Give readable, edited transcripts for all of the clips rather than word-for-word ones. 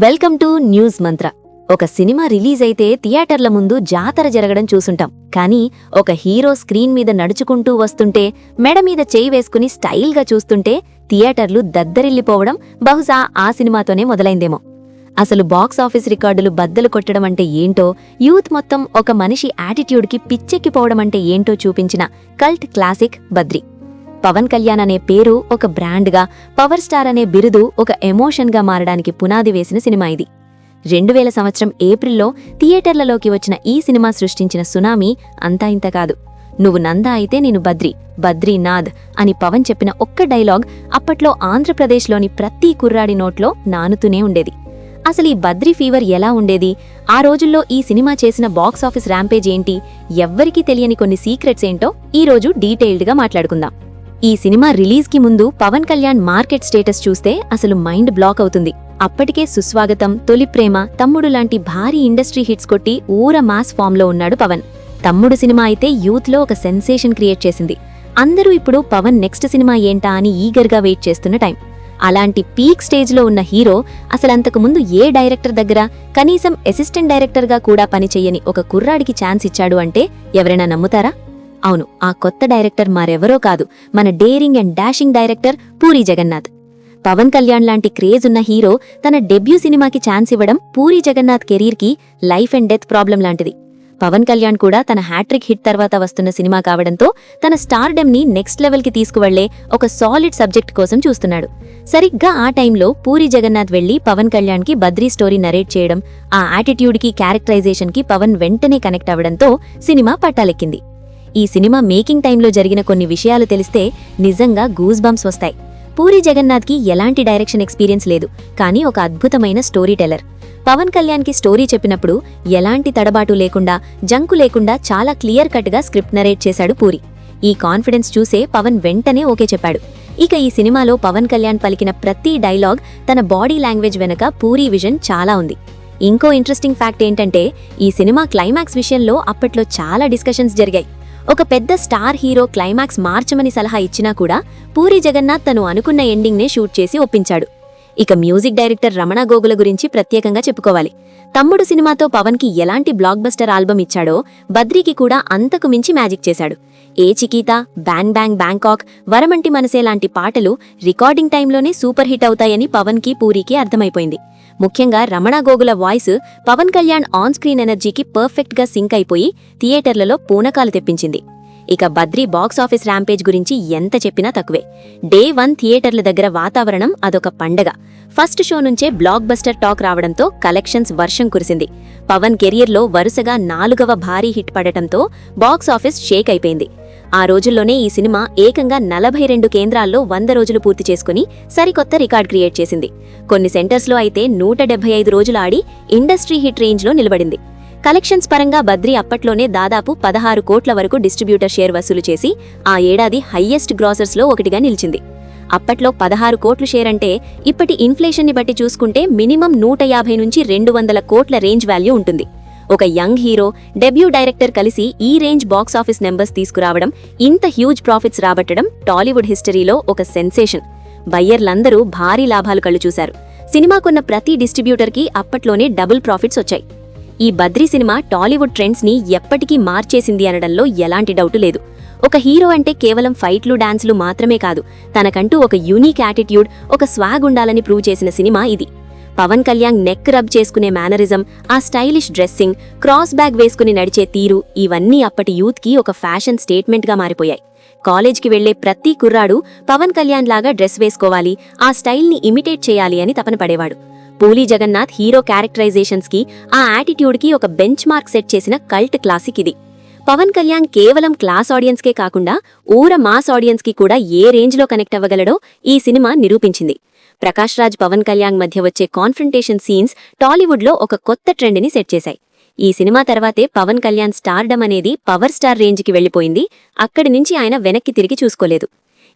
Welcome to news మంత్ర. ఒక cinema release అయితే థియేటర్ల ముందు జాతర జరగడం చూసుంటాం. కానీ ఒక హీరో స్క్రీన్ మీద నడుచుకుంటూ వస్తుంటే, మెడ మీద చేయి వేసుకుని స్టైల్గా చూస్తుంటే థియేటర్లు దద్దరిల్లిపోవడం బహుశా ఆ సినిమాతోనే మొదలైందేమో. అసలు బాక్సాఫీస్ రికార్డులు బద్దలు కొట్టడం అంటే ఏంటో, యూత్ మొత్తం ఒక మనిషి యాటిట్యూడ్కి పిచ్చెక్కిపోవడం అంటే ఏంటో చూపించిన కల్ట్ క్లాసిక్ బద్రి. పవన్ కళ్యాణ్ అనే పేరు ఒక బ్రాండ్గా, పవర్ స్టార్ అనే బిరుదు ఒక ఎమోషన్గా మారడానికి పునాది వేసిన సినిమా ఇది. 2000 సంవత్సరం ఏప్రిల్లో థియేటర్లలోకి వచ్చిన ఈ సినిమా సృష్టించిన సునామీ అంతా ఇంత కాదు. నువ్వు నందా అయితే నేను బద్రి, బద్రీనాథ్ అని పవన్ చెప్పిన ఒక్క డైలాగ్ అప్పట్లో ఆంధ్రప్రదేశ్లోని ప్రతి కుర్రాడి నోట్లో నానుతూనే ఉండేది. అసలు ఈ బద్రీ ఫీవర్ ఎలా ఉండేది, ఆ రోజుల్లో ఈ సినిమా చేసిన బాక్సాఫీస్ ర్యాంపేజ్ ఏంటి, ఎవ్వరికీ తెలియని కొన్ని సీక్రెట్స్ ఏంటో ఈరోజు డీటెయిల్డ్గా మాట్లాడుకుందాం. ఈ సినిమా రిలీజ్కి ముందు పవన్ కళ్యాణ్ మార్కెట్ స్టేటస్ చూస్తే అసలు మైండ్ బ్లాక్ అవుతుంది. అప్పటికే సుస్వాగతం, తొలి ప్రేమ, తమ్ముడు లాంటి భారీ ఇండస్ట్రీ హిట్స్ కొట్టి ఊర మాస్ ఫామ్లో ఉన్నాడు పవన్. తమ్ముడు సినిమా అయితే యూత్లో ఒక సెన్సేషన్ క్రియేట్ చేసింది. అందరూ ఇప్పుడు పవన్ నెక్స్ట్ సినిమా ఏంటా అని ఈగర్గా వెయిట్ చేస్తున్న టైం. అలాంటి పీక్ స్టేజ్లో ఉన్న హీరో అసలంతకుముందు ఏ డైరెక్టర్ దగ్గర కనీసం అసిస్టెంట్ డైరెక్టర్గా కూడా పనిచెయ్యని ఒక కుర్రాడికి ఛాన్స్ ఇచ్చాడు అంటే ఎవరైనా నమ్ముతారా? అవును, ఆ కొత్త డైరెక్టర్ మరెవరో కాదు, మన daring and dashing director Puri Jagannadh. Pawan Kalyan లాంటి క్రేజ్ ఉన్న హీరో తన డెబ్యూ సినిమాకి ఛాన్స్ ఇవ్వడం పూరీ జగన్నాథ్ కెరీర్కి లైఫ్ అండ్ డెత్ ప్రాబ్లం లాంటిది. పవన్ కళ్యాణ్ కూడా తన హ్యాట్రిక్ హిట్ తర్వాత వస్తున్న సినిమా కావడంతో తన స్టార్డమ్ని నెక్స్ట్ లెవెల్కి తీసుకువెళ్లే ఒక సాలిడ్ సబ్జెక్ట్ కోసం చూస్తున్నాడు. సరిగ్గా ఆ టైంలో పూరీ జగన్నాథ్ వెళ్లి పవన్ కళ్యాణ్కి బద్రీ స్టోరీ నరేట్ చేయడం, ఆ యాటిట్యూడ్కి, క్యారెక్టరైజేషన్కి పవన్ వెంటనే కనెక్ట్ అవ్వడంతో సినిమా పట్టాలెక్కింది. ఈ సినిమా మేకింగ్ టైంలో జరిగిన కొన్ని విషయాలు తెలిస్తే నిజంగా గూస్ బంప్స్ వస్తాయి. పూరీ జగన్నాథ్కి ఎలాంటి డైరెక్షన్ ఎక్స్పీరియన్స్ లేదు, కానీ ఒక అద్భుతమైన స్టోరీ టెల్లర్. పవన్ కళ్యాణ్కి స్టోరీ చెప్పినప్పుడు ఎలాంటి తడబాటు లేకుండా, జంకు లేకుండా చాలా క్లియర్ కట్గా స్క్రిప్ట్ నరేట్ చేశాడు పూరీ. ఈ కాన్ఫిడెన్స్ చూసే పవన్ వెంటనే ఓకే చెప్పాడు. ఇక ఈ సినిమాలో పవన్ కళ్యాణ్ పలికిన ప్రతి డైలాగ్, తన బాడీ లాంగ్వేజ్ వెనక పూరీ విజన్ చాలా ఉంది. ఇంకో ఇంట్రెస్టింగ్ ఫ్యాక్ట్ ఏంటంటే, ఈ సినిమా క్లైమాక్స్ విషయంలో అప్పట్లో చాలా డిస్కషన్స్ జరిగాయి. ఒక పెద్ద స్టార్ హీరో క్లైమాక్స్ మార్చమని సలహా ఇచ్చినా కూడా పూరీ జగన్నాథ్ తను అనుకున్న ఎండింగ్నే షూట్ చేసి ఒప్పించాడు. ఇక మ్యూజిక్ డైరెక్టర్ రమణ గోగుల గురించి ప్రత్యేకంగా చెప్పుకోవాలి. తమ్ముడు సినిమాతో పవన్కి ఎలాంటి బ్లాక్ బస్టర్ ఆల్బమ్ ఇచ్చాడో బద్రీకి కూడా అంతకు మించి మ్యాజిక్ చేశాడు. ఏ చికీతా, బ్యాంగ్ బ్యాంగ్ బ్యాంకాక్, వరమంటి మనసే లాంటి పాటలు రికార్డింగ్ టైంలోనే సూపర్ హిట్ అవుతాయని పవన్కి, పూరీకి అర్థమైపోయింది. ముఖ్యంగా Ramana Gogula voice Pawan Kalyan on screen ఎనర్జీకి పర్ఫెక్ట్గా సింక్ అయిపోయి థియేటర్లలో పూనకాలు తెప్పించింది. ఇక బద్రీ బాక్సాఫీస్ ర్యాంపేజ్ గురించి ఎంత చెప్పినా తక్కువే. డే 1 థియేటర్ల దగ్గర వాతావరణం అదొక పండగ. ఫస్ట్ షో నుంచే బ్లాక్ బస్టర్ టాక్ రావడంతో కలెక్షన్స్ వర్షం కురిసింది. పవన్ కెరియర్లో వరుసగా 4వ భారీ హిట్ పడటంతో బాక్సాఫీస్ షేక్ అయిపోయింది. ఆ రోజుల్లోనే ఈ సినిమా ఏకంగా 42 కేంద్రాల్లో 100 రోజులు పూర్తి చేసుకుని సరికొత్త రికార్డ్ క్రియేట్ చేసింది. కొన్ని సెంటర్స్లో అయితే 175 రోజులు ఆడి ఇండస్ట్రీ హిట్ రేంజ్లో నిలబడింది. కలెక్షన్స్ పరంగా బద్రీ అప్పట్లోనే దాదాపు 16 కోట్ల వరకు డిస్ట్రిబ్యూటర్ షేర్ వసూలు చేసి ఆ ఏడాది హయ్యెస్ట్ గ్రాసర్స్లో ఒకటిగా నిలిచింది. అప్పట్లో 16 కోట్లు షేర్ అంటే ఇప్పటి ఇన్ఫ్లేషన్ని బట్టి చూసుకుంటే మినిమం 150 నుంచి 200 కోట్ల రేంజ్ వాల్యూ ఉంటుంది. ఒక యంగ్ హీరో, డెబ్యూ డైరెక్టర్ కలిసి ఈ రేంజ్ బాక్సాఫీస్ నెంబర్స్ తీసుకురావడం, ఇంత హ్యూజ్ ప్రాఫిట్స్ రాబట్టడం టాలీవుడ్ హిస్టరీలో ఒక సెన్సేషన్. బయ్యర్లందరూ భారీ లాభాలు కళ్ళు చూశారు. సినిమాకున్న ప్రతి డిస్ట్రిబ్యూటర్కి అప్పట్లోనే డబుల్ ప్రాఫిట్స్ వచ్చాయి. ఈ బద్రీ సినిమా టాలీవుడ్ ట్రెండ్స్ని ఎప్పటికీ మార్చేసింది అనడంలో ఎలాంటి డౌటు లేదు. ఒక హీరో అంటే కేవలం ఫైట్లు, డాన్స్లు మాత్రమే కాదు, తనకంటూ ఒక యూనిక్ యాటిట్యూడ్, ఒక స్వాగ్ ఉండాలని ప్రూవ్ చేసిన సినిమా ఇది. పవన్ కళ్యాణ్ నెక్ రబ్ చేసుకునే మేనరిజం, ఆ స్టైలిష్ డ్రెస్సింగ్, క్రాస్ బ్యాగ్ వేసుకుని నడిచే తీరు, ఇవన్నీ అప్పటి యూత్కి ఒక ఫ్యాషన్ స్టేట్మెంట్గా మారిపోయాయి. కాలేజ్కి వెళ్లే ప్రతి కుర్రాడు పవన్ కళ్యాణ్ లాగా డ్రెస్ వేసుకోవాలి, ఆ స్టైల్ని ఇమిటేట్ చేయాలి అని తపన పడేవాడు. పూరీ జగన్నాథ్ హీరో క్యారెక్టరైజేషన్స్కి, ఆ యాటిట్యూడ్కి ఒక బెంచ్ మార్క్ సెట్ చేసిన కల్ట్ క్లాసిక్ ఇది. పవన్ కళ్యాణ్ కేవలం క్లాస్ ఆడియన్స్కే కాకుండా ఊర మాస్ ఆడియన్స్కి కూడా ఏ రేంజ్లో కనెక్ట్ అవ్వగలడో ఈ సినిమా నిరూపించింది. ప్రకాష్ రాజ్, పవన్ కళ్యాణ్ మధ్య వచ్చే కాన్ఫ్రంటేషన్ సీన్స్ టాలీవుడ్లో ఒక కొత్త ట్రెండ్ని సెట్ చేశాయి. ఈ సినిమా తర్వాతే పవన్ కళ్యాణ్ స్టార్డమ్ అనేది పవర్ స్టార్ రేంజ్కి వెళ్లిపోయింది. అక్కడి నుంచి ఆయన వెనక్కి తిరిగి చూసుకోలేదు.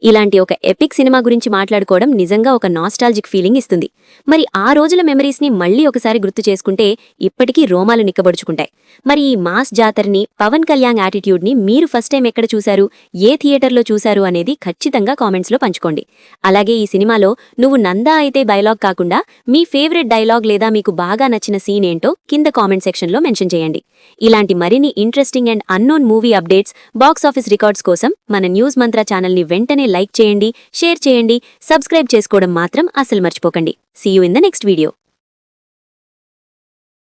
ఇలాంటి ఒక ఎపిక్ సినిమా గురించి మాట్లాడుకోవడం నిజంగా ఒక నాస్టాల్జిక్ ఫీలింగ్ ఇస్తుంది. మరి ఆ రోజుల మెమరీస్ని మళ్ళీ ఒకసారి గుర్తు చేసుకుంటే ఇప్పటికీ రోమాలు నిక్కబడుచుకుంటాయి. మరి ఈ మాస్ జాతరని, పవన్ కళ్యాణ్ యాటిట్యూడ్ని మీరు ఫస్ట్ టైం ఎక్కడ చూశారు, ఏ థియేటర్లో చూశారు అనేది ఖచ్చితంగా కామెంట్స్లో పంచుకోండి. అలాగే ఈ సినిమాలో నువ్వు నందా అయితే డైలాగ్ కాకుండా మీ ఫేవరెట్ డైలాగ్ లేదా మీకు బాగా నచ్చిన సీన్ ఏంటో కింద కామెంట్ సెక్షన్లో మెన్షన్ చేయండి. ఇలాంటి మరిన్ని interesting and unknown movie updates, box office records కోసం మన న్యూస్ మంత్ర ఛానల్ని వెంటనే లైక్ చేయండి, షేర్ చేయండి, సబ్స్క్రైబ్ చేసుకోవడం మాత్రం అస్సలు మర్చిపోకండి. See you in the next video.